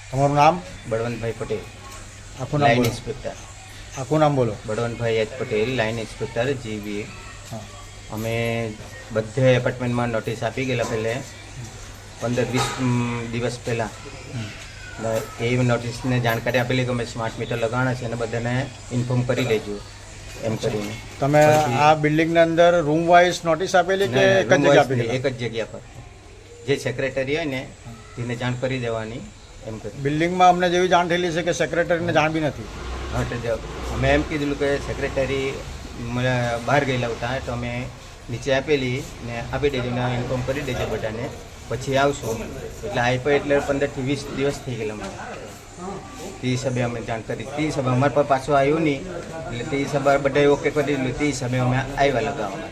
તમારું નામ? બળવંતભાઈ પટેલ, આખું નામ લાઇન બોલો. ઇન્સ્પેક્ટર. આખું નામ બોલો. Balwantbhai H Patel, line inspector, GBA. હા. અમે બધે એપાર્ટમેન્ટમાં નોટિસ આપી ગયેલા પહેલે 15-20 દિવસ પહેલાં. એ નોટિસને જાણકારી આપેલી કે અમે સ્માર્ટ મીટર લગાવવાના છે અને બધાને ઇન્ફોર્મ કરી લેજો એમ કરીને. તમે આ બિલ્ડિંગની અંદર રૂમ વાઇઝ નોટિસ આપેલી કે એક જ જગ્યા આપેલી? એક જ જગ્યા પર જે સેક્રેટરી હોય ને તેને જાણ કરી દેવાની એમ કરી. બિલ્ડિંગમાં અમને જેવી જાણ થયેલી છે કે સેક્રેટરીને જાણ બી નથી. હા, તો અમે એમ કીધેલું કે સેક્રેટરી બહાર ગયેલા હતા તો અમે નીચે આપેલી ને આપી દેજો ને ઇન્ફોર્મ કરી દેજો બધાને, પછી આવશું. એટલે આપ્યો એટલે 15-20 દિવસ થઈ ગયેલા અમારે. તે હિસાબે અમે જાણ કરી. તે હિસાબે અમારા પર પાછું આવ્યું નહીં એટલે તે હિસાબે બધા ઓકે કરી દીધું. તે હિસાબે અમે આવ્યા લગાવવા.